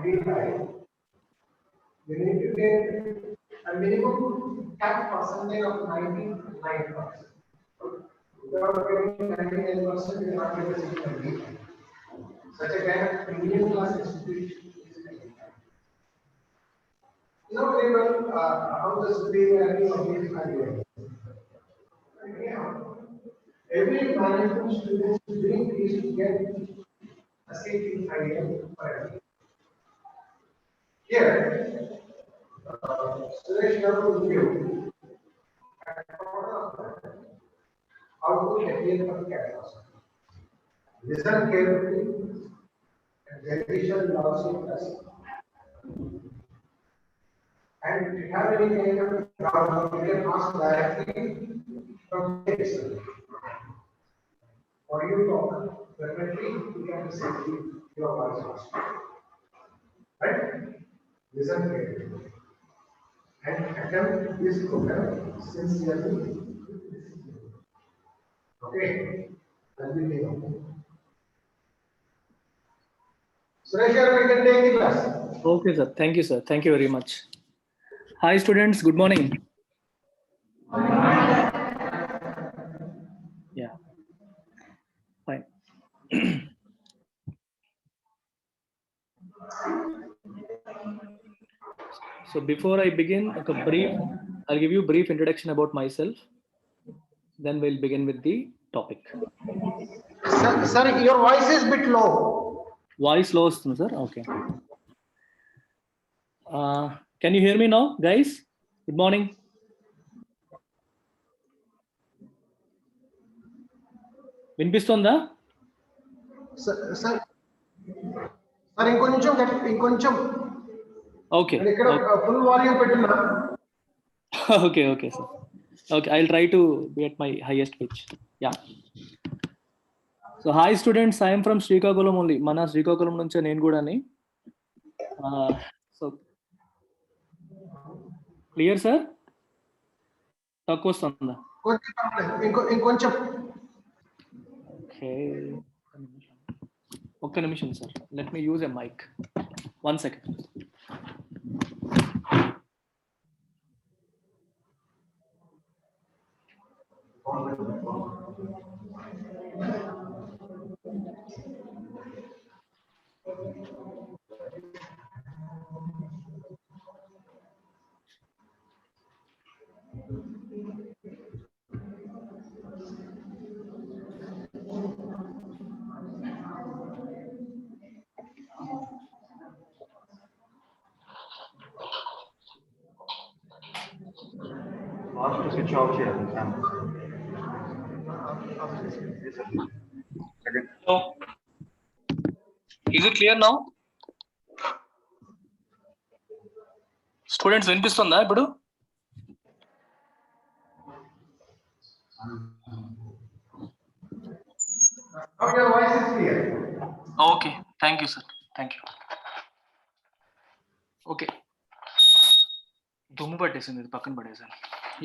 very high, you need to get a minimum cap percentage of 99%. Without getting 99%, you are not able to see. Such a kind of premium class institution is how the superior is always. Every management student doing is to get a safety idea for everything. Here, Suresh will give you how to adhere to the campus. Listen carefully and revision also does. And if you have any kind of problem, you can ask directly from this. Or you talk, definitely you can listen to your voice. Right? Listen carefully. And attempt this program sincerely. Okay? That will be okay. Suresh, we can take the class. Okay, sir. Thank you, sir. Thank you very much. Hi, students. Good morning. Yeah. Fine. So before I begin, I'll give you a brief introduction about myself. Then we'll begin with the topic. Sir, your voice is a bit low. Voice low, sir. Okay. Can you hear me now, guys? Good morning. వినిపిస్తుందా? Sir, ఇంకొంచెం Okay. ఇక్కడ full volume పెట్టున్నా. Okay, sir. Okay, I'll try to be at my highest pitch. Yeah. So hi students, I am from Srikakulam only. Mana Srikakulam nunche nenu kuda ni. So clear sir? Takku vastunda. ఇంకొంచెం. Okay. ఒక్క నిమిషం sir. Let me use a mic. 1 second. Switch off here. Hello. Is it clear now? Students వినిపిస్తుందా ఇప్పుడు? Your voice is clear. Okay, thank you sir. Thank you. Okay. దుమ్ము పట్టేసింది, ఇది పక్కన పడేసాను.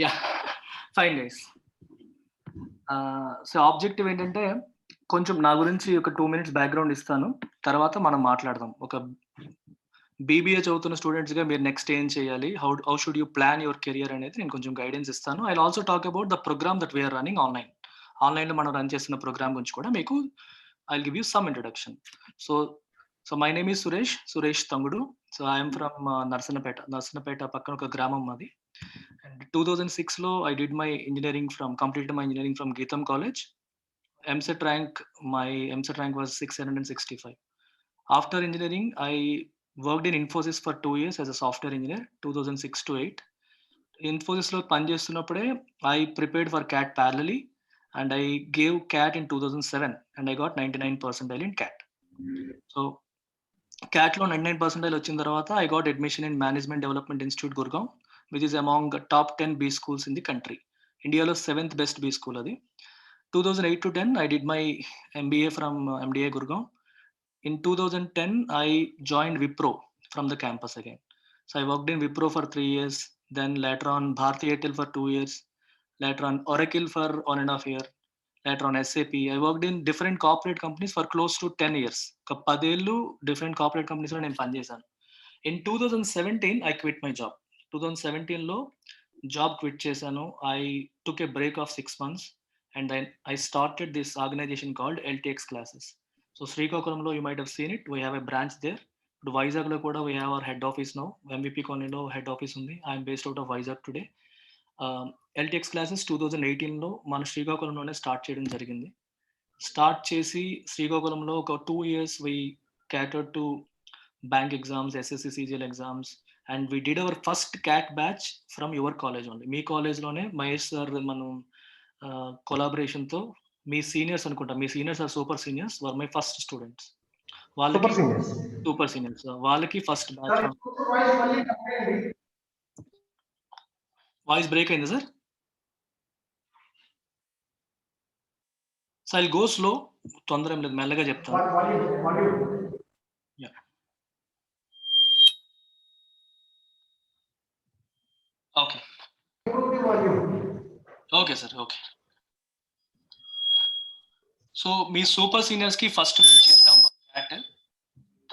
Yeah fine guys. So objective ఏంటంటే కొంచెం నా గురించి ఒక 2 minutes బ్యాక్గ్రౌండ్ ఇస్తాను, తర్వాత మనం మాట్లాడదాం. ఒక బీబీఏ చదువుతున్న స్టూడెంట్స్గా మీరు నెక్స్ట్ ఏం చేయాలి, how should you plan your career అనేది నేను కొంచెం గైడెన్స్ ఇస్తాను. I also talk about the programme that we're running ఆన్లైన్లో మనం రన్ చేస్తున్న ప్రోగ్రామ్ గురించి కూడా మీకు I give you some introduction. So my name is Suresh Thangudu. So I'm from Narsannapeta పక్కన ఒక గ్రామం మాది. అండ్ 2006లో I did my engineering completed my engineering from GITAM college. my MCET rank was 665. After engineering, I worked in Infosys for 2 years as a software engineer, 2006 to 8. Infosys lo pan chestunnappude I prepared for CAT parallelly, and I gave CAT in 2007, and I got 99 percentile in CAT. So CAT lo 99 percentile వచ్చిన తర్వాత I got admission in Management Development Institute Gurgaon, which is among top 10 B schools in the country. Indiaలో 7th best B school అది. 2008 to 10 I did my MBA from MDI Gurgaon. In 2010 I joined Wipro from the campus again. So I worked in Wipro for 3 years, then later on Bharti Airtel for 2 years, later on Oracle for 1.5 years, later on SAP. I worked in different corporate companies for close to 10 years. ఒక 10 ఏళ్ళు different corporate companies లో నేను పనిచేశాను. In 2017 I quit my job. 2017 లో job quit చేశాను. I took a break of 6 months and then I started this organization called LTX classes. So శ్రీకాకుళంలో you might have seen it. We have a branch there. ఇప్పుడు వైజాగ్లో కూడా we have our head office now. MVP కాలనీలో head office ఉంది. I'm based out of Vizag today. LTX classes 2018లో మన శ్రీకాకుళంలోనే start చేయడం జరిగింది. స్టార్ట్ చేసి శ్రీకాకుళంలో ఒక 2 years we catered to bank exams, SSC CGL exams, and we did our first CAT batch from your college only. మీ కాలేజ్లోనే మహేష్ సార్ మనం కొలాబరేషన్తో మీ సీనియర్స్ అనుకుంటా, మీ seniors are super seniors were my first students. వాళ్ళకి సూపర్ సీనియర్స్ వాళ్ళకి first batch. Voice break అయింది sir. So I go slow, తొందర ఏం లేదు, మెల్లగా చెప్తాను. Okay okay sir, okay. So మీ సూపర్ సీనియర్స్ కి ఫస్ట్ చేసాము క్యాట్.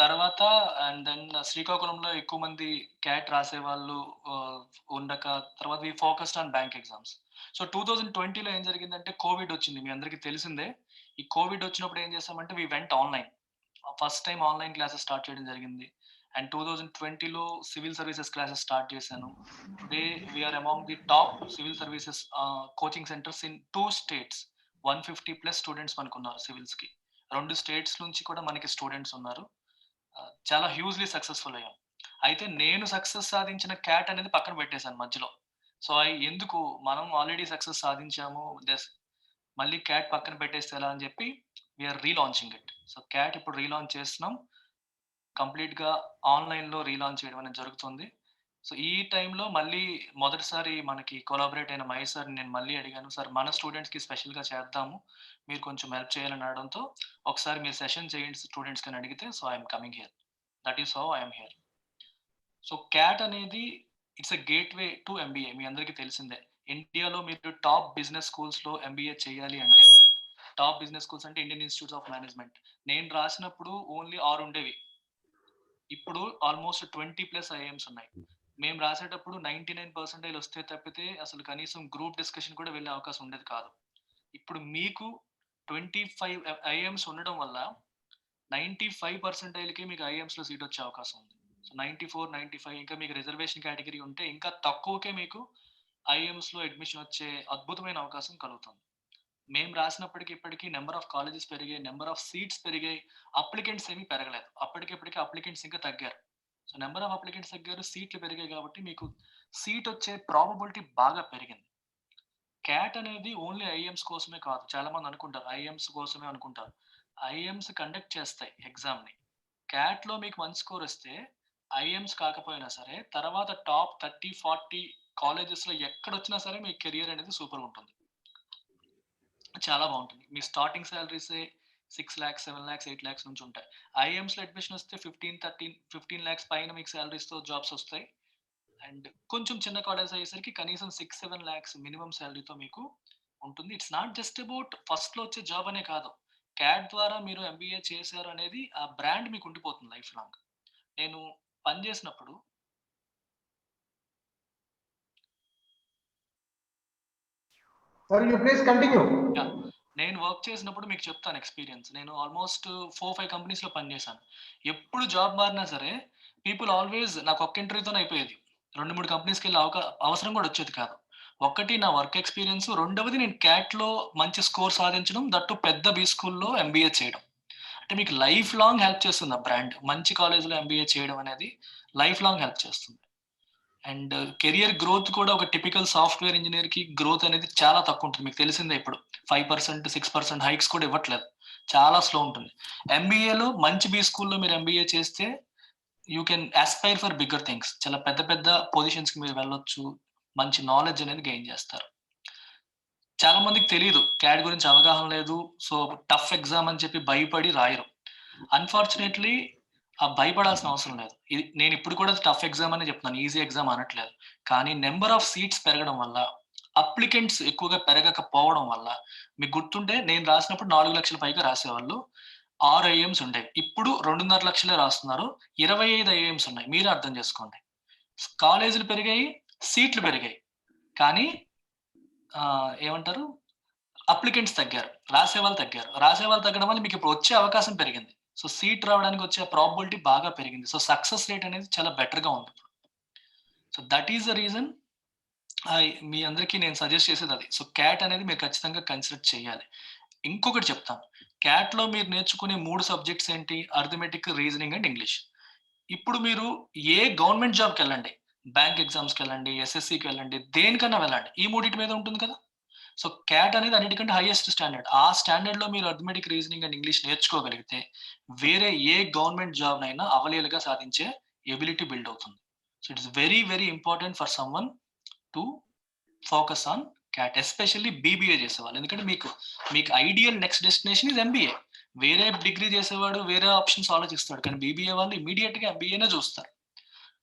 తర్వాత అండ్ దెన్ శ్రీకాకుళంలో ఎక్కువ మంది క్యాట్ రాసే వాళ్ళు ఉండక తర్వాత we focused on bank exams. So 2020లో ఏం జరిగిందంటే కోవిడ్ వచ్చింది, మీ అందరికీ తెలిసిందే. ఈ కోవిడ్ వచ్చినప్పుడు ఏం చేసామంటే we went online. First time online classes start చేయడం జరిగింది. అండ్ 2020లో సివిల్ సర్వీసెస్ క్లాసెస్ స్టార్ట్ చేశాను. Today we're among the top civil services coaching centres in 2 states. 150+ students మనకు ఉన్నారు సివిల్స్ కి. 2 states నుంచి కూడా మనకి స్టూడెంట్స్ ఉన్నారు. చాలా హ్యూజ్లీ సక్సెస్ఫుల్ అయ్యాం. అయితే నేను సక్సెస్ సాధించిన క్యాట్ అనేది పక్కన పెట్టేశాను మధ్యలో. సో ఎందుకు, మనం ఆల్రెడీ సక్సెస్ సాధించాము, మళ్ళీ క్యాట్ పక్కన పెట్టేస్తే ఎలా అని చెప్పి we're relaunching it. So CAT ఇప్పుడు రీలాంచ్ చేస్తున్నాం, కంప్లీట్ గా ఆన్లైన్ లో రీలాంచ్ చేయడం అనేది జరుగుతుంది. సో ఈ టైంలో మళ్ళీ మొదటిసారి మనకి కొలాబరేట్ అయిన మహేష్ సార్ నేను మళ్ళీ అడిగాను, సార్ మన స్టూడెంట్స్ కి స్పెషల్ గా చేద్దాము, మీరు కొంచెం హెల్ప్ చేయాలని అడడంతో ఒకసారి మీరు సెషన్ చేయండి స్టూడెంట్స్ కి అడిగితే, so I'm coming here. That is how I'm here. So CAT అనేది it's a gateway to MBA. మీ అందరికీ తెలిసిందే, ఇండియాలో మీరు టాప్ బిజినెస్ స్కూల్స్ లో ఎంబీఏ చేయాలి అంటే, టాప్ బిజినెస్ స్కూల్స్ అంటే ఇండియన్ ఇన్స్టిట్యూట్స్ ఆఫ్ మేనేజ్మెంట్. నేను రాసినప్పుడు ఓన్లీ 6 ఉండేవి, ఇప్పుడు ఆల్మోస్ట్ 20+ ఐఎమ్స్ ఉన్నాయి. మేము రాసేటప్పుడు 99% వస్తే తప్పితే అసలు కనీసం గ్రూప్ డిస్కషన్ కూడా వెళ్ళే అవకాశం ఉండేది కాదు. ఇప్పుడు మీకు 25 ఐఎమ్స్ ఉండడం వల్ల 95%కి మీకు ఐఎమ్స్ లో సీట్ వచ్చే అవకాశం ఉంది. సో 94, 95 ఇంకా మీకు రిజర్వేషన్ కేటగిరీ ఉంటే ఇంకా తక్కువకే మీకు ఐఎమ్స్ లో అడ్మిషన్ వచ్చే అద్భుతమైన అవకాశం కలుగుతుంది. మేము రాసినప్పటికీ ఇప్పటికీ నెంబర్ ఆఫ్ కాలేజెస్ పెరిగాయి, నెంబర్ ఆఫ్ సీట్స్ పెరిగాయి, అప్లికెంట్స్ ఏమీ పెరగలేదు. అప్పటికిప్పటికీ అప్లికెంట్స్ ఇంకా తగ్గారు. సో నెంబర్ ఆఫ్ అప్లికెంట్స్ తగ్గారు, సీట్లు పెరిగాయి, కాబట్టి మీకు సీట్ వచ్చే ప్రాబబిలిటీ బాగా పెరిగింది. క్యాట్ అనేది ఓన్లీ ఐఎమ్స్ కోసమే కాదు, చాలా మంది అనుకుంటారు ఐఎమ్స్ కోసమే అనుకుంటారు. ఐఎమ్స్ కండక్ట్ చేస్తాయి ఎగ్జామ్ ని. క్యాట్ లో మీకు మంచి స్కోర్ వస్తే ఐఎమ్స్ కాకపోయినా సరే తర్వాత టాప్ 30-40 కాలేజెస్ లో ఎక్కడొచ్చినా సరే మీ కెరియర్ అనేది సూపర్ ఉంటుంది, చాలా బాగుంటుంది. మీ starting salaries 6 lakhs, 7 lakhs, 8 lakhs నుంచి ఉంటాయి. ఐఎమ్స్ లో అడ్మిషన్ వస్తే 15 lakhs పైన మీకు సాలరీస్ తో జాబ్స్ వస్తాయి. అండ్ కొంచెం చిన్న కాలేజ్ అయ్యేసరికి కనీసం 6-7 lakhs మినిమం సాలరీతో మీకు ఉంటుంది. It's not just about first లో వచ్చే జాబ్ అనే కాదు, క్యాట్ ద్వారా మీరు ఎంబీఏ చేశారు అనేది ఆ బ్రాండ్ మీకు ఉండిపోతుంది లైఫ్ లాంగ్. నేను పనిచేసినప్పుడు నేను వర్క్ చేసినప్పుడు మీకు చెప్తాను ఎక్స్పీరియన్స్. నేను ఆల్మోస్ట్ 4-5 కంపెనీస్ లో పనిచేశాను. ఎప్పుడు జాబ్ మారినా సరే పీపుల్ ఆల్వేస్ నాకు ఒక్క ఇంటర్వ్యూతోనే అయిపోయేది, 2-3 కంపెనీస్కి వెళ్ళే అవసరం కూడా వచ్చేది కాదు. ఒకటి నా వర్క్ ఎక్స్పీరియన్స్, రెండవది నేను క్యాట్ లో మంచి స్కోర్ సాధించడం, దట్టు పెద్ద బీ స్కూల్లో ఎంబీఏ చేయడం. అంటే మీకు లైఫ్ లాంగ్ హెల్ప్ చేస్తుంది ఆ బ్రాండ్. మంచి కాలేజ్లో ఎంబీఏ చేయడం అనేది లైఫ్ లాంగ్ హెల్ప్ చేస్తుంది. అండ్ కెరియర్ గ్రోత్ కూడా ఒక టిపికల్ సాఫ్ట్వేర్ ఇంజనీర్ కి గ్రోత్ అనేది చాలా తక్కువ ఉంటుంది, మీకు తెలిసిందే. ఇప్పుడు 5%, 6% హైక్స్ కూడా ఇవ్వట్లేదు, చాలా స్లో ఉంటుంది. ఎంబీఏలో మంచి బీ స్కూల్లో మీరు ఎంబీఏ చేస్తే you can Aspire for bigger things. చాలా పెద్ద పెద్ద పొజిషన్స్ కి మీరు వెళ్ళొచ్చు, మంచి నాలెడ్జ్ అనేది గెయిన్ చేస్తారు. చాలా మందికి తెలియదు, క్యాట్ గురించి అవగాహన లేదు, సో టఫ్ ఎగ్జామ్ అని చెప్పి భయపడి రాయరు. అన్ఫార్చునేట్లీ ఆ భయపడాల్సిన అవసరం లేదు. ఇది నేను ఇప్పుడు కూడా టఫ్ ఎగ్జామ్ అని చెప్తున్నాను, ఈజీ ఎగ్జామ్ అనట్లేదు. కానీ నెంబర్ ఆఫ్ సీట్స్ పెరగడం వల్ల అప్లికెంట్స్ ఎక్కువగా పెరగకపోవడం వల్ల మీకు గుర్తుంటే నేను రాసినప్పుడు 4 లక్షల పైగా రాసేవాళ్ళు. 6 ఐఏఎమ్స్ ఉండేవి. ఇప్పుడు 2.5 లక్షలే రాస్తున్నారు. 25 ఐఏఎమ్స్ ఉన్నాయి. మీరే అర్థం చేసుకోండి. కాలేజీలు పెరిగాయి, సీట్లు పెరిగాయి. కానీ ఏమంటారు, అప్లికెంట్స్ తగ్గారు, రాసేవాళ్ళు తగ్గారు. రాసేవాళ్ళు తగ్గడం వల్ల మీకు ఇప్పుడు వచ్చే అవకాశం పెరిగింది. సో సీట్ రావడానికి వచ్చే ప్రాబబిలిటీ బాగా పెరిగింది. సో సక్సెస్ రేట్ అనేది చాలా బెటర్‌గా ఉంది. So that is the reason మీ అందరికీ నేను సజెస్ట్ చేసేది అది. సో క్యాట్ అనేది మీరు ఖచ్చితంగా కన్సిడర్ చేయాలి. ఇంకొకటి చెప్తాను. క్యాట్‌లో మీరు నేర్చుకునే 3 సబ్జెక్ట్స్ ఏంటి? Arithmetic, reasoning and English. ఇప్పుడు మీరు ఏ గవర్నమెంట్ జాబ్‌కెళ్ళండి. బ్యాంక్ ఎగ్జామ్స్‌కెళ్ళండి, ఎస్ఎస్‌సికి దేనికన్నా వెళ్ళండి. ఈ మూడిటి మీద ఉంటుంది కదా! సో క్యాట్ అనేది అన్నిటికంటే హైయెస్ట్ స్టాండర్డ్. ఆ స్టాండర్డ్‌లో మీరు అర్థమెటిక్, రీజనింగ్ అండ్ ఇంగ్లీష్ నేర్చుకోగలిగితే వేరే ఏ గవర్నమెంట్ జాబ్‌నైనా అవలీలగా సాధించే ఎబిలిటీ బిల్డ్ అవుతుంది. So it is very, very important for someone to focus on cat. Especially BBA చేసేవాళ్ళు. ఎందుకంటే మీకు ideal next destination is MBA. వేరే డిగ్రీ చేసేవాడు వేరే ఆప్షన్స్ ఆలోచిస్తాడు. కానీ బీబీఏ వాళ్ళు ఇమ్మీడియేట్‌గా ఎంబీఏనే చూస్తారు.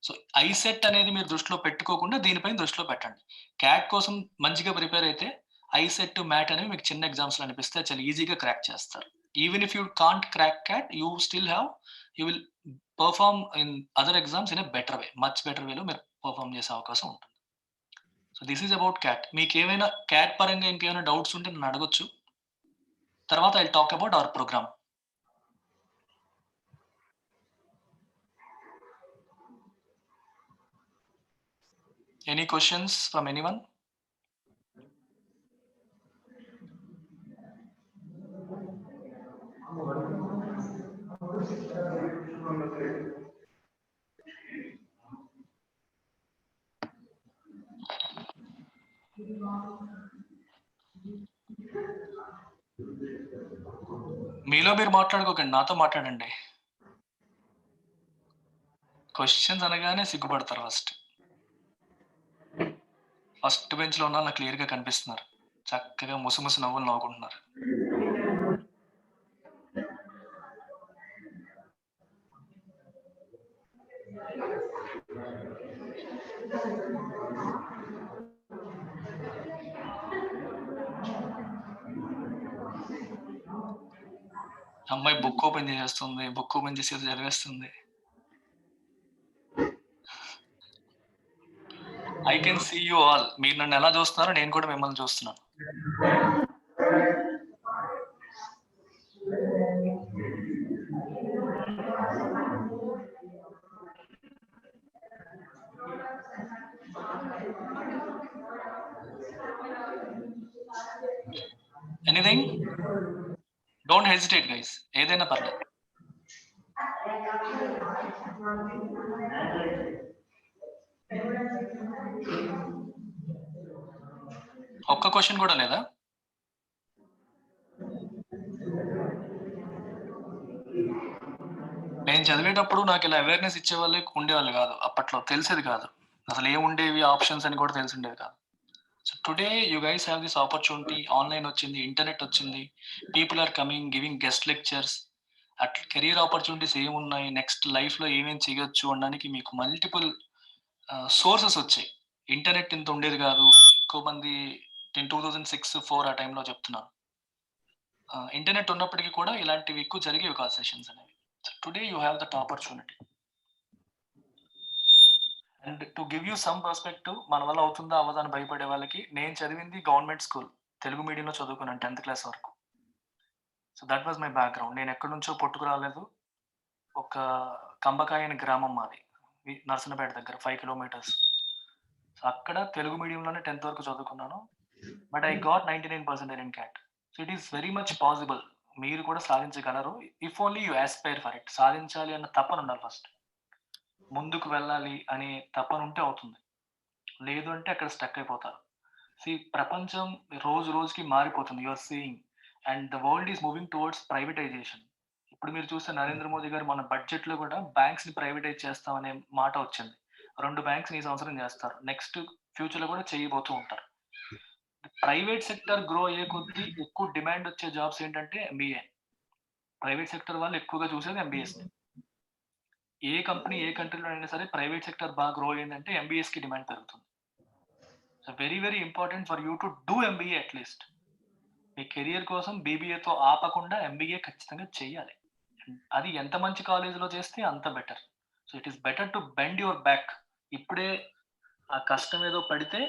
సో ఐసెట్ అనేది మీరు దృష్టిలో పెట్టుకోకుండా దీనిపైన దృష్టిలో పెట్టండి. క్యాట్ కోసం మంచిగా ప్రిపేర్ అయితే ఐసెట్, మ్యాట్ అనేవి మీకు చిన్న ఎగ్జామ్స్‌లో అనిపిస్తే చాలా ఈజీగా క్రాక్ చేస్తారు. Even if you can't crack CAT, you still have you will perform in other exams in a better way. Much better వేలో మీరు పెర్ఫార్మ్ చేసే అవకాశం ఉంటుంది. So this is about CAT. మీకేమైనా క్యాట్ పరంగా ఇంకేమైనా డౌట్స్ ఉంటే నన్ను అడగొచ్చు. తర్వాత I will talk about our programme. Any questions from anyone? మీలో మీరు మాట్లాడుకోకండి, నాతో మాట్లాడండి. క్వశ్చన్స్ అనగానే సిగ్గుపడతారు ఫస్ట్ బెంచ్‌లో ఉన్నోళ్ళు నాకు క్లియర్‌గా కనిపిస్తున్నారు. చక్కగా ముసిముసి నవ్వులు నవ్వుకుంటున్నారు. అమ్మాయి బుక్ ఓపెన్ చేసేస్తుంది. బుక్ ఓపెన్ చేసి ఏదో చదివేస్తుంది. I can see you all. మీరు నన్ను ఎలా చూస్తున్నారో నేను కూడా మిమ్మల్ని చూస్తున్నాను. ఎనీథింగ్? Don't hesitate guys. ఏదైనా పర్లేదు. ఒక్క క్వశ్చన్ కూడా లేదా? నేను చదివేటప్పుడు నాకు ఇలా అవేర్‌నెస్ ఇచ్చేవాళ్ళే ఉండేవాళ్ళు కాదు. అప్పట్లో తెలిసేది కాదు. అసలు ఏముండేవి ఆప్షన్స్ అని కూడా తెలిసుండేది కాదు. So today you guys have this opportunity. Online వచ్చింది, ఇంటర్నెట్ వచ్చింది. People are coming, giving guest lectures. అట్లా కెరియర్ ఆపర్చునిటీస్ ఏమున్నాయి, నెక్స్ట్ లైఫ్‌లో ఏమేం చేయొచ్చు అనడానికి మీకు మల్టిపుల్ సోర్సెస్ వచ్చాయి. ఇంటర్నెట్ ఇంత ఉండేది కాదు. ఎక్కువ మంది 2006, 4 ఆ టైంలో చెప్తున్నాను. ఇంటర్నెట్ ఉన్నప్పటికీ కూడా ఇలాంటివి ఎక్కువ జరిగేవి కాదు సెషన్స్ అనేవి. So today you have that opportunity. And to give you some perspective, మన వల్ల అవుతుందా అవ్వదా అని భయపడే వాళ్ళకి, నేను చదివింది గవర్నమెంట్ స్కూల్. తెలుగు మీడియంలో చదువుకున్నాను 10th క్లాస్ వరకు. So that was my background. నేను ఎక్కడి నుంచో పుట్టుకు రాలేదు. ఒక కంబకాయ అనే గ్రామం మాది. నర్సన్నపేట దగ్గర 5 కిలోమీటర్స్. సో అక్కడ తెలుగు మీడియంలోనే 10th వరకు చదువుకున్నాను. But I got 99% in cat. So it is very much possible. మీరు కూడా సాధించగలరు. If only you aspire for it. సాధించాలి అన్న తపన ఉండాలి ఫస్ట్. ముందుకు వెళ్ళాలి అనే తపన ఉంటే అవుతుంది. లేదు అంటే అక్కడ స్టక్ అయిపోతారు. ప్రపంచం రోజు రోజుకి మారిపోతుంది. You are seeing. And the world is moving towards privatisation. ఇప్పుడు మీరు చూస్తే నరేంద్ర మోదీ గారు మన బడ్జెట్‌లో కూడా బ్యాంక్స్‌ని ప్రైవేటైజ్ చేస్తామనే మాట వచ్చింది. 2 బ్యాంక్స్‌ని ఈ సంవత్సరం చేస్తారు. నెక్స్ట్ ఫ్యూచర్‌లో కూడా చేయబోతూ ఉంటారు. ప్రైవేట్ సెక్టర్ గ్రో అయ్యే కొద్దీ ఎక్కువ డిమాండ్ వచ్చే జాబ్స్ ఏంటంటే ఎంబీఏ. ప్రైవేట్ సెక్టర్ వాళ్ళు ఎక్కువగా చూసేది ఎంబీఏస్‌ని. ఏ కంపెనీ ఏ కంట్రీలో అయినా సరే ప్రైవేట్ సెక్టర్ బాగా గ్రో అయిందంటే ఎంబీఏస్‌కి డిమాండ్ పెరుగుతుంది. So very very important for you to do MBA at least. Me career కోసం బీబీఏతో ఆపకుండా ఎంబీఏ ఖచ్చితంగా చెయ్యాలి. అది ఎంత మంచి కాలేజీలో చేస్తే అంత better. So it is better to bend your back. ఇప్పుడే ఆ కష్టం ఏదో పడితే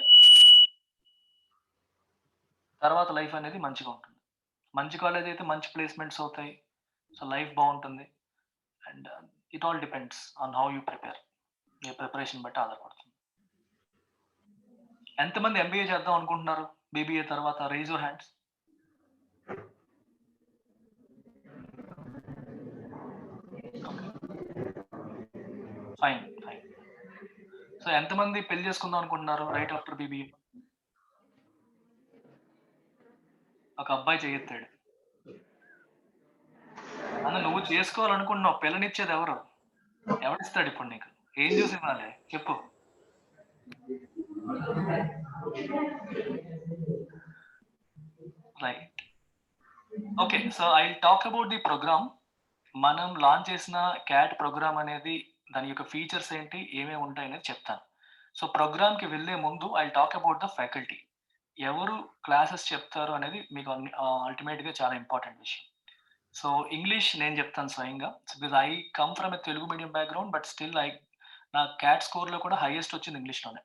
తర్వాత లైఫ్ అనేది మంచిగా ఉంటుంది. మంచి కాలేజ్ అయితే మంచి ప్లేస్మెంట్స్ అవుతాయి. సో లైఫ్ బాగుంటుంది. And it all depends on how you prepare. Me preparation బట్టి ఆధారపడుతుంది. ఎంతమంది ఎంబీఏ చేద్దాం అనుకుంటున్నారు బీబీఏ తర్వాత? Rise your hands. Fine fine. So ఎంతమంది పెళ్లి చేసుకుందాం అనుకుంటున్నారు రైట్ ఆఫ్టర్ బీబీఏ? ఒక అబ్బాయి చేయెత్తాడు. అన్న నువ్వు చేసుకోవాలనుకుంటున్నావు, పిల్లనిచ్చేది ఎవరు? ఎవరిస్తాడు ఇప్పుడు నీకు? ఏం చూసి ఇవ్వాలి చెప్పు. Right. Okay, so I talk about the programme. మనం లాంచ్ చేసిన క్యాట్ ప్రోగ్రామ్ అనేది దాని యొక్క ఫీచర్స్ ఏంటి, ఏమేమి ఉంటాయి అనేది చెప్తాను. సో ప్రోగ్రామ్కి వెళ్ళే ముందు I talk about the faculty. ఎవరు క్లాసెస్ చెప్తారు అనేది మీకు అల్టిమేట్గా చాలా ఇంపార్టెంట్ విషయం. సో ఇంగ్లీష్ నేను చెప్తాను స్వయంగా, because I come from a Telugu medium background, but still నా క్యాట్ స్కోర్లో కూడా హైయెస్ట్ వచ్చింది ఇంగ్లీష్లోనే.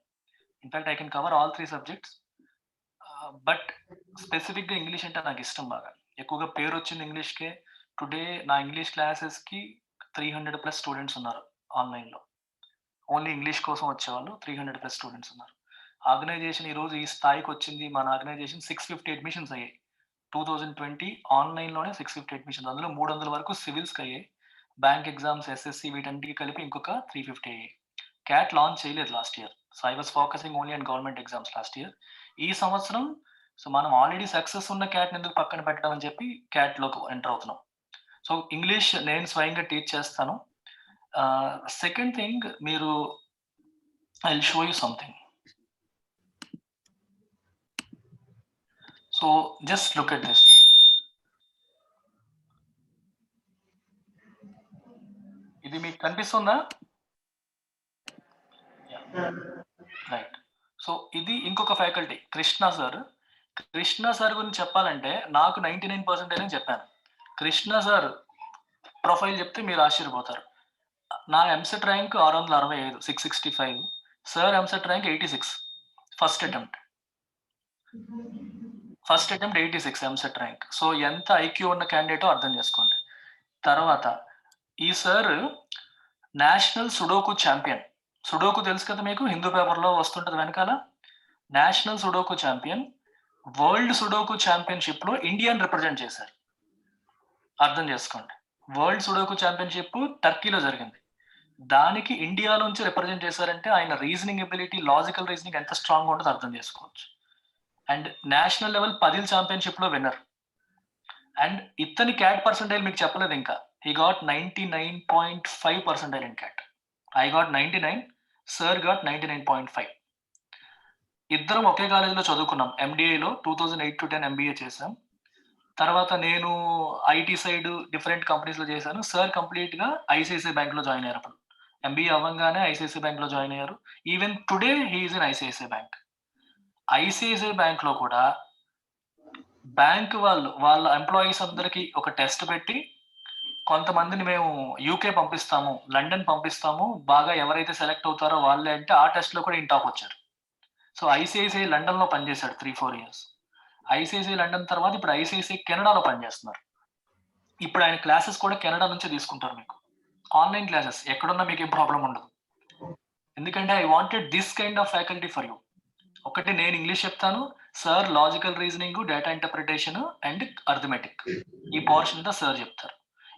In fact I can cover all 3 subjects. But స్పెసిఫిక్గా ఇంగ్లీష్ అంటే నాకు ఇష్టం బాగా. ఎక్కువగా పేరు వచ్చింది ఇంగ్లీష్కే. టుడే నా ఇంగ్లీష్ క్లాసెస్కి 300+ స్టూడెంట్స్ ఉన్నారు ఆన్లైన్లో. ఓన్లీ ఇంగ్లీష్ కోసం వచ్చేవాళ్ళు 300+ స్టూడెంట్స్ ఉన్నారు. ఆర్గనైజేషన్ ఈరోజు ఈ స్థాయికి వచ్చింది. మన ఆర్గనైజేషన్ 650 అడ్మిషన్స్ అయ్యాయి 2020 ఆన్లైన్లోనే. 650 అడ్మిషన్స్, అందులో 300 వరకు సివిల్స్కి అయ్యాయి. బ్యాంక్ ఎగ్జామ్స్, ఎస్ఎస్సి వీటన్నిటికి కలిపి ఇంకొక 350 అయ్యాయి. క్యాట్ లాంచ్ చేయలేదు last year. So I was focusing only on government exams last year. ఈ సంవత్సరం సో మనం ఆల్రెడీ సక్సెస్ ఉన్న క్యాట్ని ఎందుకు పక్కన పెట్టడం అని చెప్పి క్యాట్లోకి ఎంటర్ అవుతున్నాం. సో ఇంగ్లీష్ నేను స్వయంగా టీచ్ చేస్తాను. సెకండ్ థింగ్, మీరు I will show you something. So just look at this. ఇది మీకు కనిపిస్తుందా? రైట్. సో ఇది ఇంకొక faculty, Krishna sir. Krishna sir గురించి చెప్పాలంటే నాకు 99% అని చెప్పాను. కృష్ణ సార్ ప్రొఫైల్ చెప్తే మీరు ఆశ్చర్యపోతారు. నా EAMCET rank 665, 665. Sir EAMCET rank 86. First attempt 86 EAMCET rank. So ఎంత ఐక్యూ ఉన్న క్యాండిడేటో అర్థం చేసుకోండి. తర్వాత ఈ sir national sudoku champion. Sudoku తెలుసు కదా మీకు, హిందూ పేపర్లో వస్తుంటుంది వెనకాల. National sudoku champion, world sudoku ఛాంపియన్షిప్లో ఇండియాని రిప్రజెంట్ చేశారు. అర్థం చేసుకోండి. వరల్డ్ సుడోకు ఛాంపియన్షిప్ టర్కీలో జరిగింది. దానికి ఇండియాలోంచి రిప్రజెంట్ చేశారంటే ఆయన రీజనింగ్ ఎబిలిటీ, లాజికల్ రీజనింగ్ ఎంత స్ట్రాంగ్ ఉంటుందో అర్థం చేసుకోవచ్చు. అండ్ నేషనల్ లెవెల్ పదిల్ ఛాంపియన్షిప్లో విన్నర్. అండ్ ఇతని క్యాట్ పర్సెంటైల్ మీకు చెప్పలేదు ఇంకా. He got 99.5% in CAT. I got 99, sir got 99.5. ఇద్దరం ఒకే కాలేజీలో చదువుకున్నాం. ఎండిఐలో 2008 to 10 ఎంబీఏ చేశాం. తర్వాత నేను ఐటీ సైడ్ డిఫరెంట్ కంపెనీస్లో చేశాను. సార్ కంప్లీట్గా ఐసిఐసిఐ బ్యాంక్లో జాయిన్ అయ్యారు. అప్పుడు ఎంబీఏ అవ్వగానే ఐసిఐసిఐ బ్యాంక్లో జాయిన్ అయ్యారు. Even today he is in ICICI bank. ICICI బ్యాంక్లో కూడా బ్యాంక్ వాళ్ళ ఎంప్లాయీస్ అందరికీ ఒక టెస్ట్ పెట్టి, కొంతమందిని మేము యూకే పంపిస్తాము, లండన్ పంపిస్తాము, బాగా ఎవరైతే సెలెక్ట్ అవుతారో వాళ్ళే అంటే ఆ టెస్ట్లో కూడా ఇన్ టాప్ వచ్చారు. సో ఐసిఐసిఐ లండన్లో పనిచేశాడు 3-4 years. ఐసిఐసిఐ లండన్ తర్వాత ఇప్పుడు ఐసిఐసిఐ కెనడాలో పనిచేస్తున్నారు. ఇప్పుడు ఆయన క్లాసెస్ కూడా కెనడా నుంచే తీసుకుంటారు. మీకు ఆన్లైన్ క్లాసెస్ ఎక్కడున్నా మీకు ఏం ప్రాబ్లం ఉండదు. ఎందుకంటే I wanted this kind of faculty for you. ఒకటి నేను ఇంగ్లీష్ చెప్తాను, sir logical reasoning, data interpretation and arithmetic ఈ పోర్షన్ అంతా సార్ చెప్తారు.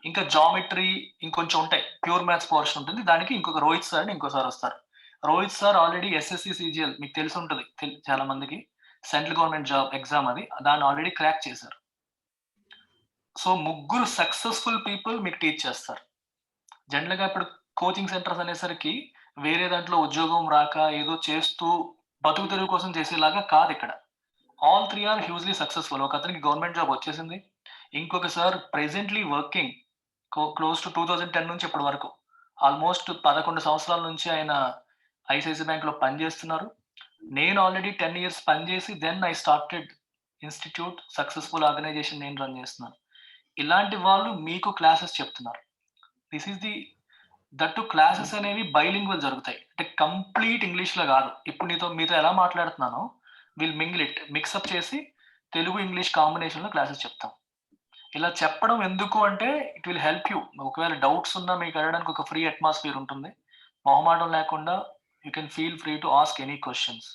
ఇంకా జామెట్రీ ఇంకొంచెం ఉంటాయి, ప్యూర్ మ్యాథ్స్ పోర్షన్ ఉంటుంది. దానికి ఇంకొక రోహిత్ సార్ అని ఇంకోసారి వస్తారు. Rohit sir already SSC CGL మీకు తెలిసి ఉంటుంది, చాలా మందికి సెంట్రల్ గవర్నమెంట్ జాబ్ ఎగ్జామ్ అది, దాన్ని ఆల్రెడీ క్రాక్ చేశారు. సో ముగ్గురు సక్సెస్ఫుల్ పీపుల్ మీకు టీచ్ చేస్తారు. జనరల్గా ఇప్పుడు కోచింగ్ సెంటర్స్ అనేసరికి వేరే దాంట్లో ఉద్యోగం రాక ఏదో చేస్తూ బతుకు తెరువు కోసం చేసేలాగా కాదు ఇక్కడ. All 3 are hugely successful. ఒక అతనికి గవర్నమెంట్ జాబ్ వచ్చేసింది. ఇంకొక sir presently working close to 2010 నుంచి ఇప్పటి వరకు ఆల్మోస్ట్ 11 సంవత్సరాల నుంచి ఆయన ఐసిఐసిఐ బ్యాంక్లో పనిచేస్తున్నారు. నేను ఆల్రెడీ 10 years పనిచేసి then I started institute successful organisation నేను రన్ చేస్తున్నాను. ఇలాంటి వాళ్ళు మీకు క్లాసెస్ చెప్తున్నారు. This is the that classes అనేవి బైలింగ్వల్ జరుగుతాయి. అంటే కంప్లీట్ ఇంగ్లీష్లో కాదు. ఇప్పుడు మీతో ఎలా మాట్లాడుతున్నానో విల్ మింగిల్ ఇట్ మిక్సప్ చేసి తెలుగు ఇంగ్లీష్ కాంబినేషన్లో క్లాసెస్ చెప్తాం. ఇలా చెప్పడం ఎందుకు అంటే ఇట్ విల్ హెల్ప్ యూ. ఒకవేళ డౌట్స్ ఉన్నా మీకు అడగడానికి ఒక ఫ్రీ అట్మాస్ఫియర్ ఉంటుంది. మొహమాటం లేకుండా you can feel free to ask any questions.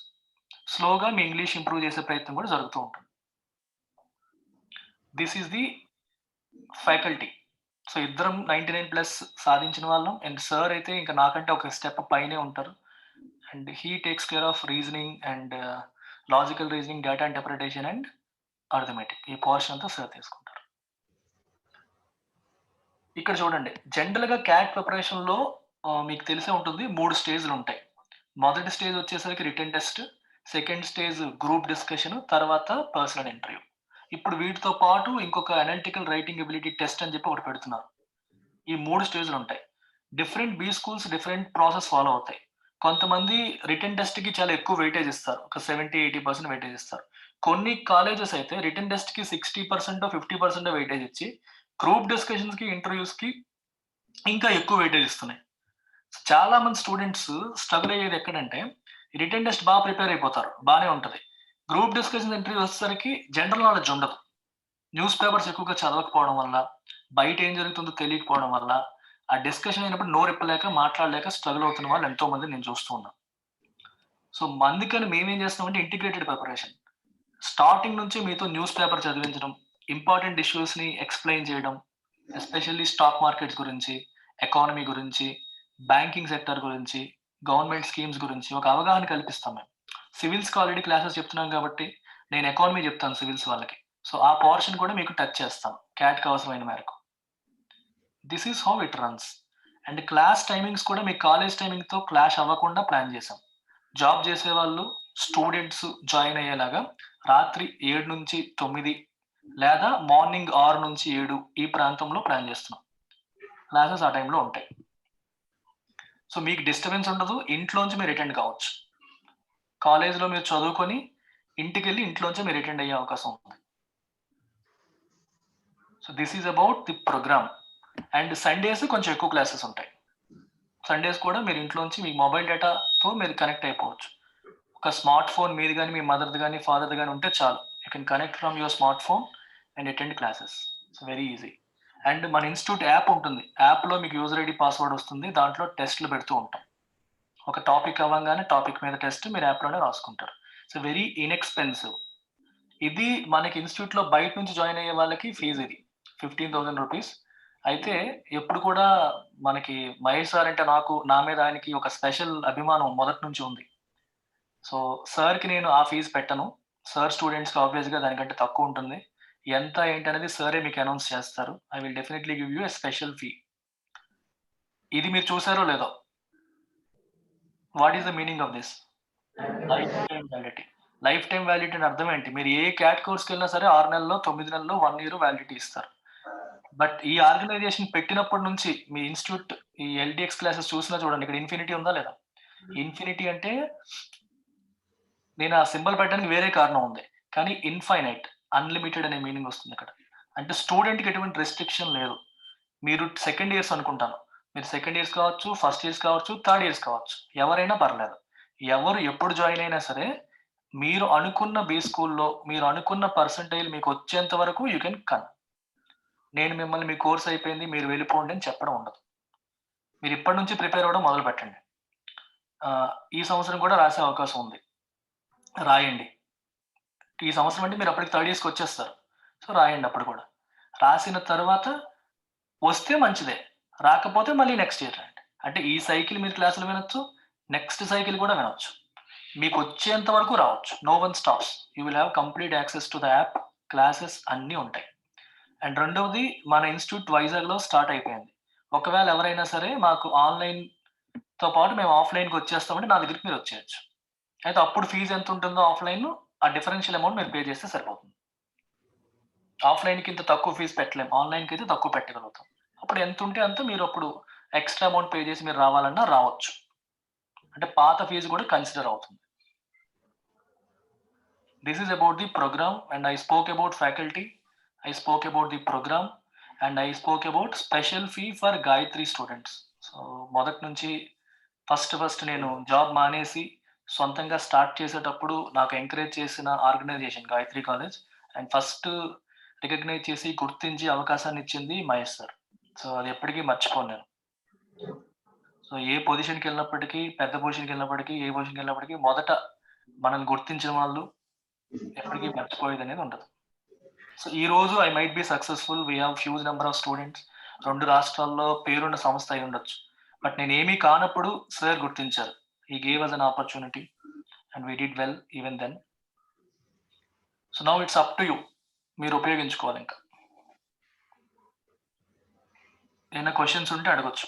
స్లోగా మీ ఇంగ్లీష్ ఇంప్రూవ్ చేసే ప్రయత్నం కూడా జరుగుతూ ఉంటుంది. This is the faculty. So ఇద్దరం 99+ సాధించిన వాళ్ళం. అండ్ సార్ అయితే ఇంకా నాకంటే ఒక స్టెప్ పైనే ఉంటారు. And he takes care of reasoning and logical reasoning, data interpretation and arithmetic. ఈ పోర్షన్ అంతా సార్ తీసుకుంటారు. ఇక్కడ చూడండి, జనరల్గా క్యాట్ ప్రిపరేషన్లో మీకు తెలిసే ఉంటుంది 3 స్టేజ్లు ఉంటాయి. మొదటి స్టేజ్ వచ్చేసరికి written test, second stage group discussion, తర్వాత పర్సనల్ ఇంటర్వ్యూ. ఇప్పుడు వీటితో పాటు ఇంకొక అనలిటికల్ రైటింగ్ ఎబిలిటీ టెస్ట్ అని చెప్పి ఒకటి పెడుతున్నారు. ఈ 3 స్టేజ్లు ఉంటాయి. Different be schools different process follow అవుతాయి. కొంతమంది రిటన్ టెస్ట్కి చాలా ఎక్కువ వెయిటేజ్ ఇస్తారు, ఒక 70-80% వెయిటేజ్ ఇస్తారు. కొన్ని కాలేజెస్ అయితే రిటన్ టెస్ట్కి 60% 50% వెయిటేజ్ ఇచ్చి గ్రూప్ డిస్కషన్స్కి ఇంటర్వ్యూస్కి ఇంకా ఎక్కువ వెయిటేజ్ ఇస్తున్నాయి. చాలా మంది స్టూడెంట్స్ స్ట్రగుల్ అయ్యేది ఎక్కడంటే రిటన్ టెస్ట్ బాగా ప్రిపేర్ అయిపోతారు, బాగానే ఉంటుంది. గ్రూప్ డిస్కషన్ ఇంటర్వ్యూ వచ్చేసరికి జనరల్ నాలెడ్జ్ ఉండదు. న్యూస్ పేపర్స్ ఎక్కువగా చదవకపోవడం వల్ల, బయట ఏం జరుగుతుందో తెలియకపోవడం వల్ల, ఆ డిస్కషన్ అయినప్పుడు నోరు ఇప్పలేక మాట్లాడలేక స్ట్రగుల్ అవుతున్న వాళ్ళు ఎంతో మంది నేను చూస్తూ ఉన్నాను. సో అందుకని మేమేం చేస్తామంటే ఇంటిగ్రేటెడ్ ప్రిపరేషన్. స్టార్టింగ్ నుంచి మీతో న్యూస్ పేపర్ చదివించడం, ఇంపార్టెంట్ ఇష్యూస్ని ఎక్స్ప్లెయిన్ చేయడం, ఎస్పెషల్లీ స్టాక్ మార్కెట్స్ గురించి, ఎకానమీ గురించి, బ్యాంకింగ్ సెక్టర్ గురించి, గవర్నమెంట్ స్కీమ్స్ గురించి ఒక అవగాహన కల్పిస్తాం మేము. సివిల్స్కి ఆల్రెడీ క్లాసెస్ చెప్తున్నాం కాబట్టి నేను ఎకానమీ చెప్తాను సివిల్స్ వాళ్ళకి. సో ఆ పోర్షన్ కూడా మీకు టచ్ చేస్తాం క్యాట్కి అవసరమైన మేరకు. This is how it runs. And class timings కూడా మీ కాలేజ్ టైమింగ్తో క్లాష్ అవ్వకుండా ప్లాన్ చేసాం. జాబ్ చేసే వాళ్ళు స్టూడెంట్స్ జాయిన్ అయ్యేలాగా రాత్రి 7 నుంచి 9 లేదా మార్నింగ్ 6 నుంచి 7 ఈ ప్రాంతంలో ప్లాన్ చేస్తున్నాం. క్లాసెస్ ఆ టైంలో ఉంటాయి. సో మీకు డిస్టర్బెన్స్ ఉండదు, ఇంట్లోంచి మీరు అటెండ్ కావచ్చు. కాలేజ్లో మీరు చదువుకొని ఇంటికి వెళ్ళి ఇంట్లోంచి మీరు అటెండ్ అయ్యే అవకాశం ఉంది. So this is about the programme. And Sundays కొంచెం ఎక్కువ క్లాసెస్ ఉంటాయి. సండేస్ కూడా మీరు ఇంట్లోంచి మీ మొబైల్ డేటాతో మీరు కనెక్ట్ అయిపోవచ్చు. ఒక స్మార్ట్ ఫోన్ మీది కానీ మీ మదర్ది కానీ ఫాదర్ది కానీ ఉంటే చాలు, you can connect from your smart phone and attend classes. It's very easy. And మన ఇన్స్టిట్యూట్ యాప్ ఉంటుంది, యాప్లో మీకు యూజర్ ఐడి పాస్వర్డ్ వస్తుంది, దాంట్లో టెస్ట్లు పెడుతూ ఉంటాం. ఒక టాపిక్ అవ్వగానే టాపిక్ మీద టెస్ట్ మీరు యాప్లోనే రాసుకుంటారు. So very inexpensive. ఇది మనకి ఇన్స్టిట్యూట్లో బయట నుంచి జాయిన్ అయ్యే వాళ్ళకి ఫీజు ఇది 15,000 రూపీస్. అయితే ఎప్పుడు కూడా మనకి మహేష్ సార్ అంటే నా మీద ఆయనకి ఒక స్పెషల్ అభిమానం మొదటి నుంచి ఉంది. సో సార్కి నేను ఆ ఫీజు పెట్టను. సార్ స్టూడెంట్స్కి ఆబ్వియస్గా దానికంటే తక్కువ ఉంటుంది. ఎంత ఏంటి అనేది సరే మీకు అనౌన్స్ చేస్తారు. I will definitely give you a special fee. ఇది మీరు చూసారో లేదో? What is the meaning of this? Life time validity. Life time validity అని అర్థం ఏంటి? మీరు ఏ క్యాట్ కోర్స్కి వెళ్ళినా సరే 6 నెలల్లో, 9 నెలల్లో, 1 year వ్యాలిడిటీ ఇస్తారు. బట్ ఈ ఆర్గనైజేషన్ పెట్టినప్పటి నుంచి మీ ఇన్స్టిట్యూట్ ఈ ఎల్డిఎక్స్ క్లాసెస్ చూసినా చూడండి, ఇక్కడ ఇన్ఫినిటీ ఉందా లేదా? ఇన్ఫినిటీ అంటే నేను ఆ సింబల్ పెట్టడానికి వేరే కారణం ఉంది, కానీ ఇన్ఫైనైట్, అన్లిమిటెడ్ అనే మీనింగ్ వస్తుంది ఇక్కడ. అంటే స్టూడెంట్కి ఎటువంటి రెస్ట్రిక్షన్ లేదు. మీరు సెకండ్ ఇయర్స్ అనుకుంటాను, మీరు సెకండ్ ఇయర్స్ కావచ్చు, ఫస్ట్ ఇయర్స్ కావచ్చు, థర్డ్ ఇయర్స్ కావచ్చు, ఎవరైనా పర్లేదు. ఎవరు ఎప్పుడు జాయిన్ అయినా సరే మీరు అనుకున్న బీ స్కూల్లో మీరు అనుకున్న పర్సంటైల్ మీకు వచ్చేంత వరకు యూ కెన్ కన్. నేను మిమ్మల్ని మీ కోర్స్ అయిపోయింది మీరు వెళ్ళిపోండి అని చెప్పడం ఉండదు. మీరు ఇప్పటి నుంచి ప్రిపేర్ అవ్వడం మొదలు పెట్టండి. ఈ సంవత్సరం కూడా రాసే అవకాశం ఉంది, రాయండి. ఈ సంవత్సరం అంటే మీరు అప్పటికి థర్డ్ ఇయర్స్కి వచ్చేస్తారు. సో రాయండి అప్పుడు కూడా. రాసిన తర్వాత వస్తే మంచిదే, రాకపోతే మళ్ళీ నెక్స్ట్ ఇయర్ రండి. అంటే ఈ సైకిల్ మీరు క్లాసులు వినొచ్చు, నెక్స్ట్ సైకిల్ కూడా వినొచ్చు. మీకు వచ్చేంత వరకు రావచ్చు. No one stops. You will have complete access to the app. Classes అన్నీ ఉంటాయి. అండ్ రెండవది, మన ఇన్స్టిట్యూట్ వైజాగ్లో స్టార్ట్ అయిపోయింది. ఒకవేళ ఎవరైనా సరే మాకు ఆన్లైన్తో పాటు మేము ఆఫ్లైన్కి వచ్చేస్తామంటే నా దగ్గరికి మీరు వచ్చేయచ్చు. అయితే అప్పుడు ఫీజు ఎంత ఉంటుందో ఆఫ్లైన్, ఆ డిఫరెన్షియల్ అమౌంట్ మీరు పే చేస్తే సరిపోతుంది. ఆఫ్లైన్కి ఇంత తక్కువ ఫీజు పెట్టలేము, ఆన్లైన్కి అయితే తక్కువ పెట్టగలుగుతాం. అప్పుడు ఎంత ఉంటే అంత మీరు అప్పుడు ఎక్స్ట్రా అమౌంట్ పే చేసి మీరు రావాలన్నా రావచ్చు. అంటే పాత ఫీజు కూడా కన్సిడర్ అవుతుంది. This is about the program, and I spoke about faculty, I spoke about the program, and I spoke about special fee for Gayatri students. So మొదటి నుంచి ఫస్ట్ నేను జాబ్ మానేసి సొంతంగా స్టార్ట్ చేసేటప్పుడు నాకు ఎంకరేజ్ చేసిన organisation Gayatri college. And first recognise చేసి గుర్తించి అవకాశాన్ని ఇచ్చింది మహేష్ సార్. సో అది ఎప్పటికీ మర్చిపోను నేను. సో ఏ పొజిషన్కి వెళ్ళినప్పటికీ, పెద్ద పొజిషన్కి వెళ్ళినప్పటికీ, ఏ పొజిషన్కి వెళ్ళినప్పటికీ మొదట మనల్ని గుర్తించిన వాళ్ళు ఎప్పటికీ మర్చిపోయేది అనేది ఉండదు. సో ఈ రోజు I might be successful, we have huge number of students, 2 రాష్ట్రాల్లో పేరున్న సంస్థ అయి ఉండొచ్చు. బట్ నేను ఏమీ కానప్పుడు సార్ గుర్తించారు. He gave us an opportunity and we did well even then. So now it's up to you, మీరు ఉపయోగించుకోవాలి. ఇంకా ఏమైనా క్వశ్చన్స్ ఉంటే అడగొచ్చు.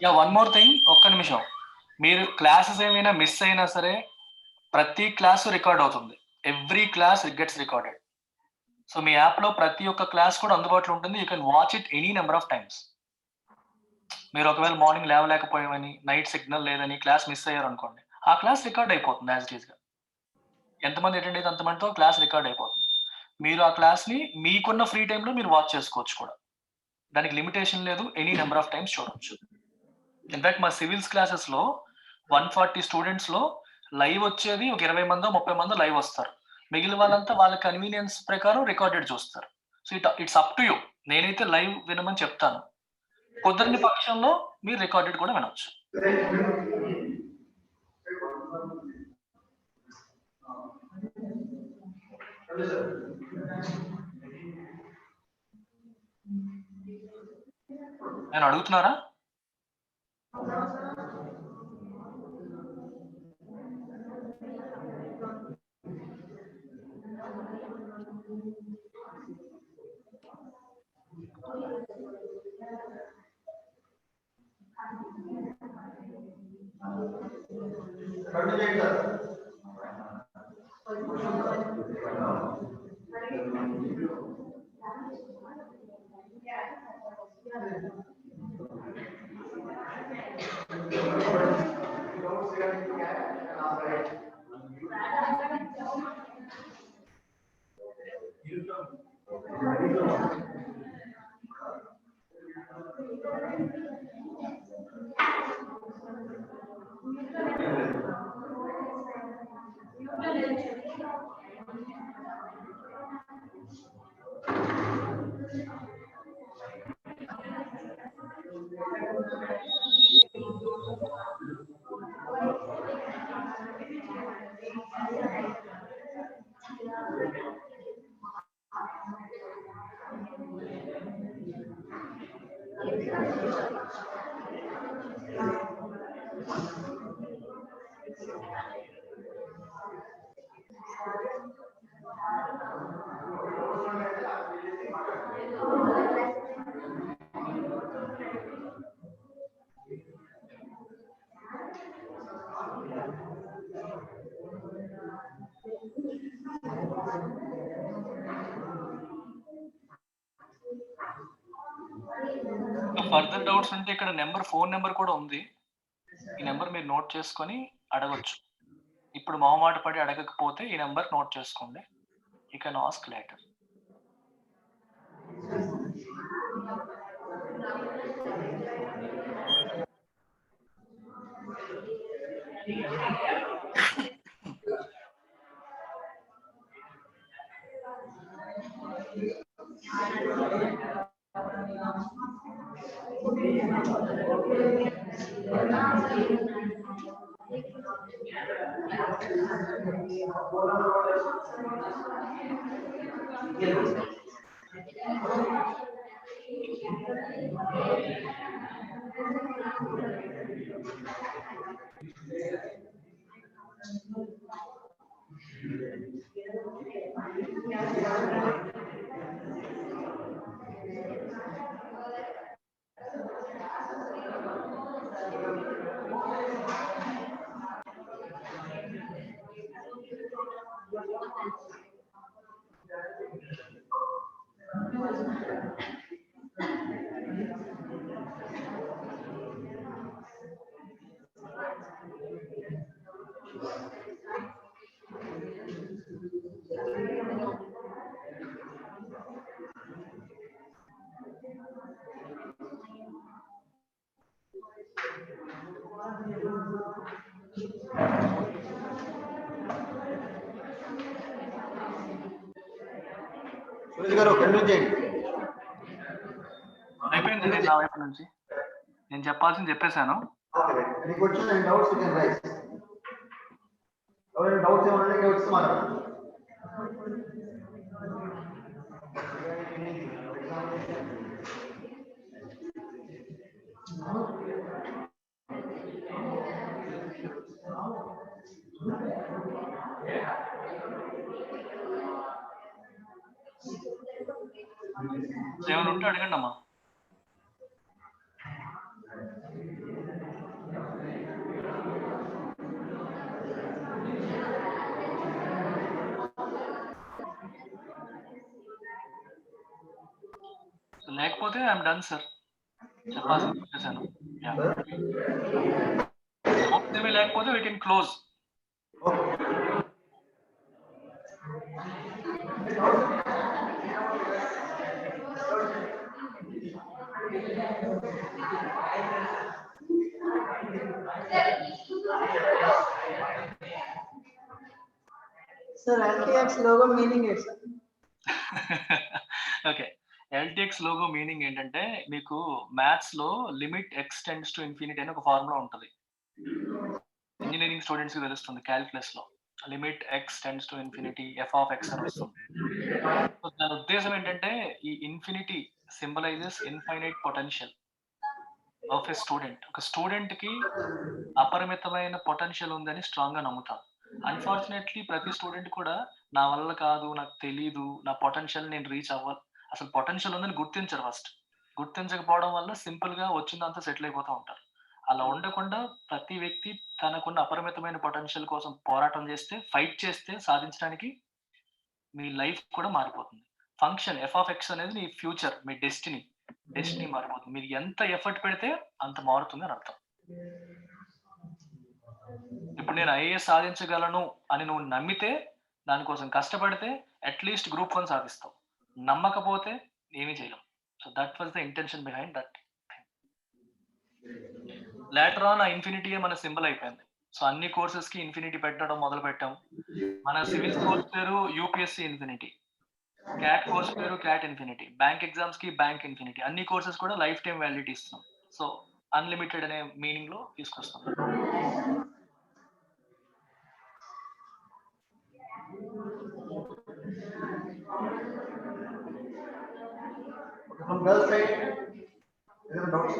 యా, వన్ మోర్ థింగ్, ఒక్క నిమిషం. మీరు క్లాసెస్ ఏమైనా మిస్ అయినా సరే ప్రతి క్లాసు రికార్డ్ అవుతుంది. Every class gets recorded. So మీ యాప్లో ప్రతి ఒక్క క్లాస్ కూడా అందుబాటులో ఉంటుంది. You can watch it any number of times. మీరు ఒకవేళ మార్నింగ్ లేవలేకపోయామని, నైట్ సిగ్నల్ లేదని క్లాస్ మిస్ అయ్యారు అనుకోండి, ఆ క్లాస్ రికార్డ్ అయిపోతుంది యాజ్ ఇట్ ఈస్గా. ఎంతమంది అటెండ్ అయితే అంతమందితో క్లాస్ రికార్డ్ అయిపోతుంది. మీరు ఆ క్లాస్ని మీకున్న ఫ్రీ టైంలో మీరు వాచ్ చేసుకోవచ్చు కూడా. దానికి లిమిటేషన్ లేదు, ఎనీ నెంబర్ ఆఫ్ టైమ్స్ చూడవచ్చు. ఇన్ఫాక్ట్ మా సివిల్స్ క్లాసెస్లో 140 స్టూడెంట్స్లో లైవ్ వచ్చేది ఒక 20 మందో 30 మందో లైవ్ వస్తారు. మిగిలిన వాళ్ళంతా వాళ్ళ కన్వీనియన్స్ ప్రకారం రికార్డెడ్ చూస్తారు. So it's up to you. నేనైతే లైవ్ వినమని చెప్తాను. కుదరని పక్షంలో మీరు రికార్డెడ్ కూడా వినొచ్చు. నేను అడుగుతున్నారా? ఫర్దర్ డౌట్స్ ఉంటే ఇక్కడ ఫోన్ నెంబర్ కూడా ఉంది. ఈ నెంబర్ మీరు నోట్ చేసుకొని అడగొచ్చు. ఇప్పుడు మొహమాట పడి అడగకపోతే ఈ నెంబర్ నోట్ చేసుకోండి. You can ask later. Suresh గారు కంటిన్యూ చేయండి. అయిపోయిందండి నా వైపు నుంచి. నేను చెప్పాల్సింది చెప్పేశాను. Okay, any question and doubts you can raise. ఎవరైనా డౌట్స్ ఏమైనా డౌట్స్ మాట్లాడండి. ఏమైనా ఉంటే అడగండి అమ్మా. లేకపోతే ఐఎమ్ డన్ సార్. చెప్పాల్సింది చెప్పేశాను. ఏమీ లేకపోతే we can close. Sir, LTX logo meaning is sir. Okay, LTX logo meaning ఏంటంటే మీకు మ్యాథ్స్ లో limit X tends to infinity అని ఒక ఫార్ములా ఉంటుంది. ఇంజనీరింగ్ స్టూడెంట్స్ కి తెలుస్తుంది. క్యాల్కులస్ లో limit X tends to infinity F of X అని వస్తుంది. సో దాని ఉద్దేశం ఏంటంటే ఈ infinity symbolises infinite potential of a student. ఒక స్టూడెంట్ కి అపరిమితమైన పొటెన్షియల్ ఉందని స్ట్రాంగ్ గా నమ్ముతాం. అన్ఫార్చునేట్లీ ప్రతి స్టూడెంట్ కూడా నా వల్ల కాదు, నాకు తెలీదు, నా పొటెన్షియల్ నేను రీచ్ అవ్వాలి, అసలు పొటెన్షియల్ ఉందని గుర్తించరు. ఫస్ట్ గుర్తించకపోవడం వల్ల సింపుల్ గా వచ్చిందంతా సెటిల్ అయిపోతూ ఉంటారు. అలా ఉండకుండా ప్రతి వ్యక్తి తనకున్న అపరిమితమైన పొటెన్షియల్ కోసం పోరాటం చేస్తే, ఫైట్ చేస్తే సాధించడానికి మీ లైఫ్ కూడా మారిపోతుంది. ఫంక్షన్ ఎఫ్ ఆఫ్ ఎక్స్ అనేది మీ ఫ్యూచర్, మీ డెస్టినీ మారిపోతుంది. మీరు ఎంత ఎఫర్ట్ పెడితే అంత మారుతుంది అని అర్థం. ఇప్పుడు నేను ఐఏఎస్ సాధించగలను అని నువ్వు నమ్మితే, దానికోసం కష్టపడితే అట్లీస్ట్ గ్రూప్ 1 సాధిస్తావు. నమ్మకపోతే ఏమీ చేయలేం. So that was the intention behind that. Later on ఆ ఇన్ఫినిటీయే మన సింబల్ అయిపోయింది. సో అన్ని కోర్సెస్ కి ఇన్ఫినిటీ పెట్టడం మొదలు పెట్టాం. మన సివిల్ కోర్స్ పేరు యూపీఎస్సీ ఇన్ఫినిటీ, క్యాట్ కోర్స్ పేరు క్యాట్ ఇన్ఫినిటీ, బ్యాంక్ ఎగ్జామ్స్ కి బ్యాంక్ ఇన్ఫినిటీ. అన్ని కోర్సెస్ కూడా లైఫ్ టైం వ్యాలిడిటీ ఇస్తున్నాం. సో అన్లిమిటెడ్ అనే మీనింగ్ లో తీసుకొస్తాం. From girls side, is there doubts?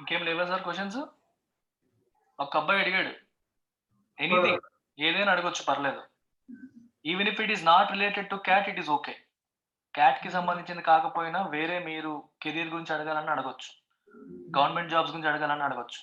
ఇంకేం లేవా సార్ క్వశ్చన్స్? ఒక అబ్బాయి అడిగాడు, ఎనీథింగ్ ఏదైనా అడగొచ్చు, పర్లేదు. Even if it is not related to cat, it is okay. Cat కి సంబంధించింది కాకపోయినా వేరే మీరు కెరీర్ గురించి అడగాలని అడగొచ్చు, గవర్నమెంట్ జాబ్స్ గురించి అడగాలని అడగొచ్చు.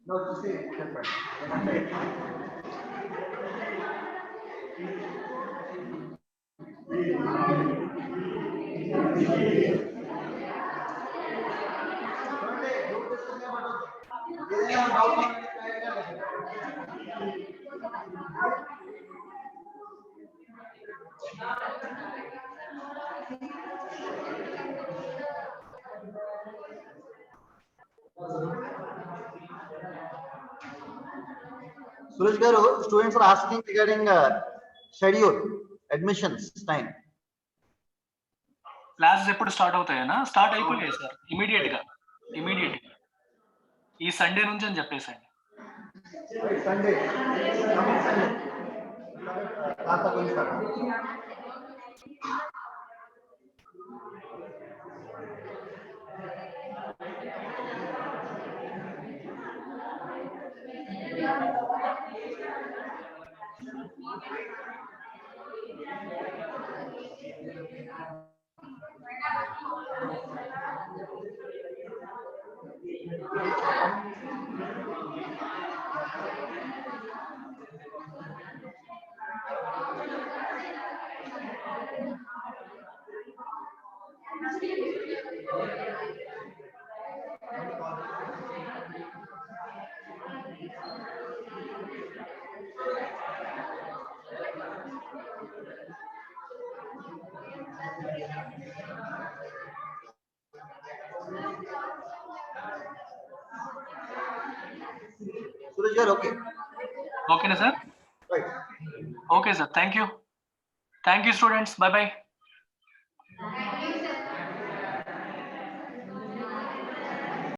No, to say different. Suresh garu, students are asking regarding schedule, admissions time. Classes ఎప్పుడు స్టార్ట్ అవుతాయనా? స్టార్ట్ అయిపోయాయి సార్, ఇమీడియట్ గా ఈ సండే నుంచి అని చెప్పేసండి. Sunday, coming Sunday. Class going start. Suresh garu, okay. ఓకేనా sir? Right. Okay sir, thank you students, by by.